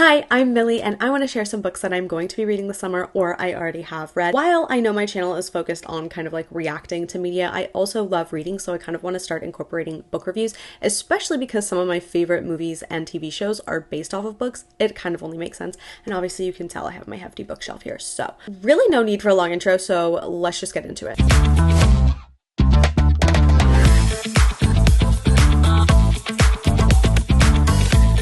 Hi, I'm Millie, and I want to share some books that I'm going to be reading this summer or I already have read. While I know my channel is focused on kind of like reacting to media, I also love reading, so I kind of want to start incorporating book reviews, especially because some of my favorite movies and TV shows are based off of books. It kind of only makes sense, and obviously you can tell I have my hefty bookshelf here, so really no need for a long intro, so let's just get into it.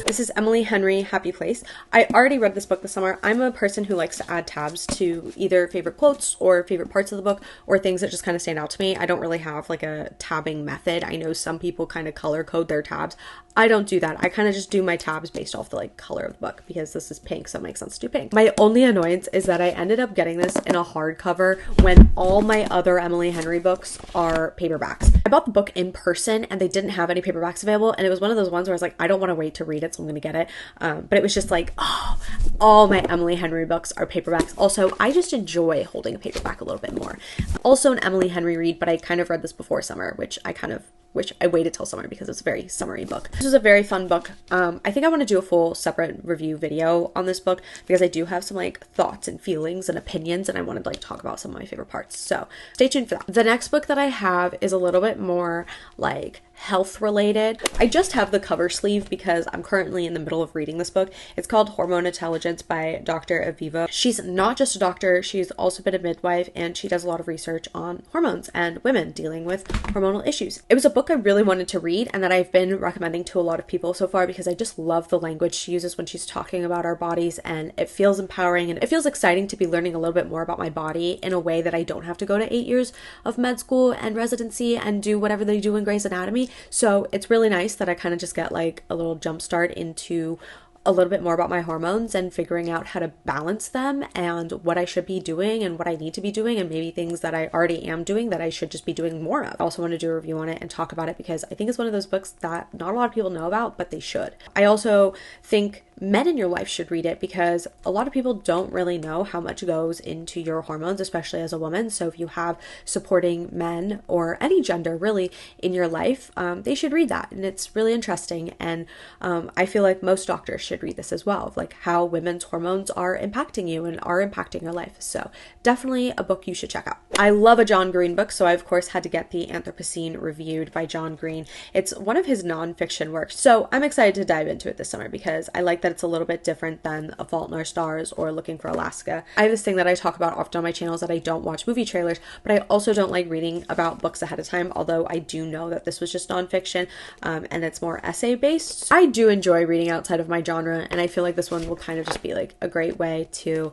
This is Emily Henry, Happy Place. I already read this book this summer. I'm a person who likes to add tabs to either favorite quotes or favorite parts of the book or things that just kind of stand out to me. I don't really have like a tabbing method. I know some people kind of color code their tabs. I don't do that. I kind of just do my tabs based off the like color of the book because this is pink, so it makes sense to do pink. My only annoyance is that I ended up getting this in a hardcover when all my other Emily Henry books are paperbacks. I bought the book in person and they didn't have any paperbacks available, and it was one of those ones where I was like, I don't want to wait to read it, so I'm gonna get it. But it was just like, oh, all my Emily Henry books are paperbacks. Also, I just enjoy holding a paperback a little bit more. Also an Emily Henry read, but I kind of read this before summer, which I waited till summer because it's a very summery book. This was a very fun book. I think I want to do a full separate review video on this book because I do have some like thoughts and feelings and opinions, and I wanted to like talk about some of my favorite parts. So stay tuned for that. The next book that I have is a little bit more like health related. I just have the cover sleeve because I'm currently in the middle of reading this book. It's called Hormone Intelligence by Dr. Aviva. She's not just a doctor, she's also been a midwife, and she does a lot of research on hormones and women dealing with hormonal issues. It was a book I really wanted to read and that I've been recommending to a lot of people so far because I just love the language she uses when she's talking about our bodies, and it feels empowering and it feels exciting to be learning a little bit more about my body in a way that I don't have to go to 8 years of med school and residency and do whatever they do in Grey's Anatomy. So it's really nice that I kind of just get like a little jump start into a little bit more about my hormones and figuring out how to balance them and what I should be doing and what I need to be doing, and maybe things that I already am doing that I should just be doing more of. I also want to do a review on it and talk about it because I think it's one of those books that not a lot of people know about, but they should. I also think men in your life should read it because a lot of people don't really know how much goes into your hormones, especially as a woman. So if you have supporting men or any gender really in your life, they should read that, and it's really interesting. And I feel like most doctors should read this as well, like how women's hormones are impacting you and are impacting your life. So definitely a book you should check out. I love a John Green book, so I of course had to get the Anthropocene reviewed by John Green. It's one of his nonfiction works, so I'm excited to dive into it this summer because I like that it's a little bit different than A Fault in Our Stars or Looking for Alaska. I have this thing that I talk about often on my channel is that I don't watch movie trailers, but I also don't like reading about books ahead of time, although I do know that this was just nonfiction and it's more essay based. I do enjoy reading outside of my genre, and I feel like this one will kind of just be like a great way to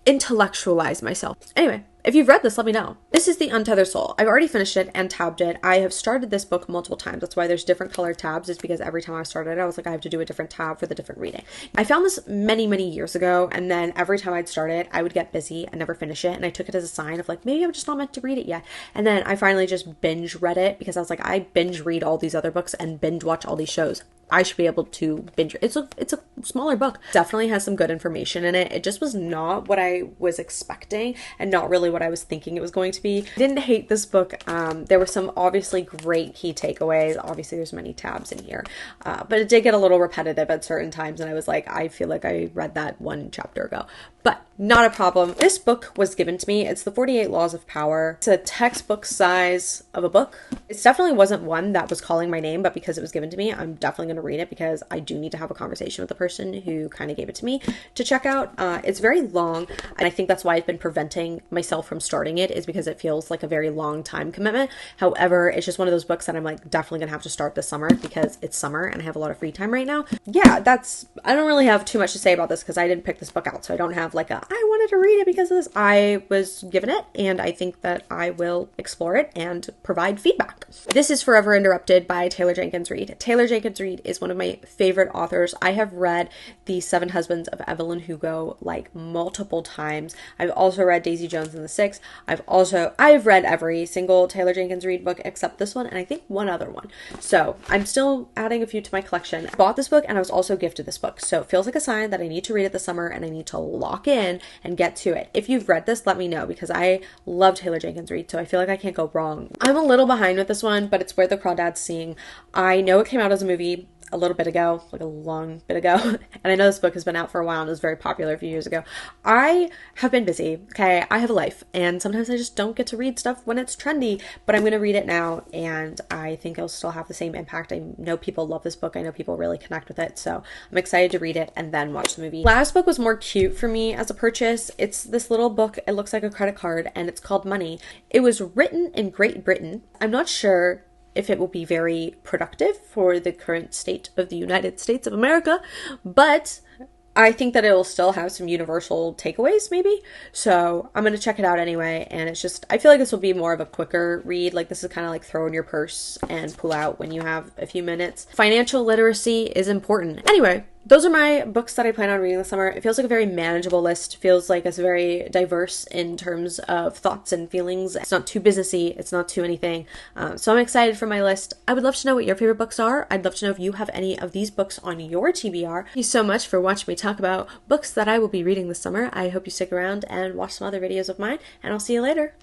intellectualize myself. Anyway, if you've read this, let me know. This is The Untethered Soul. I've already finished it and tabbed it. I have started this book multiple times. That's why there's different colored tabs. It's because every time I started it, I was like, I have to do a different tab for the different reading. I found this many, many years ago, and then every time I'd start it, I would get busy and never finish it, and I took it as a sign of like, maybe I'm just not meant to read it yet. And then I finally just binge read it because I was like, I binge read all these other books and binge watch all these shows. I should be able to binge. It's a smaller book. Definitely has some good information in it. It just was not what I was expecting and not really what I was thinking it was going to be. I didn't hate this book. There were some obviously great key takeaways. Obviously there's many tabs in here, but it did get a little repetitive at certain times, and I was like, I feel like I read that one chapter ago. But not a problem. This book was given to me. It's The 48 Laws of Power. It's a textbook size of a book. It definitely wasn't one that was calling my name, but because it was given to me, I'm definitely going to read it because I do need to have a conversation with the person who kind of gave it to me to check out. It's very long, and I think that's why I've been preventing myself from starting it, is because it feels like a very long time commitment. However, it's just one of those books that I'm like definitely gonna have to start this summer because it's summer and I have a lot of free time right now. Yeah, I don't really have too much to say about this because I didn't pick this book out, so I don't have like I wanted to read it because of this. I was given it, and I think that I will explore it and provide feedback. This is Forever Interrupted by Taylor Jenkins Reid. Taylor Jenkins Reid is one of my favorite authors. I have read The Seven Husbands of Evelyn Hugo like multiple times. I've also read Daisy Jones and the Six. I've read every single Taylor Jenkins Reid book except this one, and I think one other one. So I'm still adding a few to my collection. I bought this book and I was also gifted this book. So it feels like a sign that I need to read it this summer and I need to lock in and get to it. If you've read this, let me know because I love Taylor Jenkins Reid, so I feel like I can't go wrong. I'm a little behind with this one, but it's Where the Crawdads Sing. I know it came out as a movie. a little bit ago, like a long bit ago. And I know this book has been out for a while and was very popular a few years ago. I have been busy, okay? I have a life, and sometimes I just don't get to read stuff when it's trendy, but I'm going to read it now, and I think it'll still have the same impact. I know people love this book. I know people really connect with it, so I'm excited to read it and then watch the movie. Last book was more cute for me as a purchase. It's this little book. It looks like a credit card, and it's called Money. It was written in Great Britain. I'm not sure if it will be very productive for the current state of the United States of America, but I think that it'll still have some universal takeaways, maybe. So I'm going to check it out anyway. And it's just, I feel like this will be more of a quicker read. Like, this is kind of like throw in your purse and pull out when you have a few minutes. Financial literacy is important. Anyway, those are my books that I plan on reading this summer. It feels like a very manageable list. Feels like it's very diverse in terms of thoughts and feelings. It's not too businessy. It's not too anything. So I'm excited for my list. I would love to know what your favorite books are. I'd love to know if you have any of these books on your TBR. Thank you so much for watching me talk about books that I will be reading this summer. I hope you stick around and watch some other videos of mine, and I'll see you later.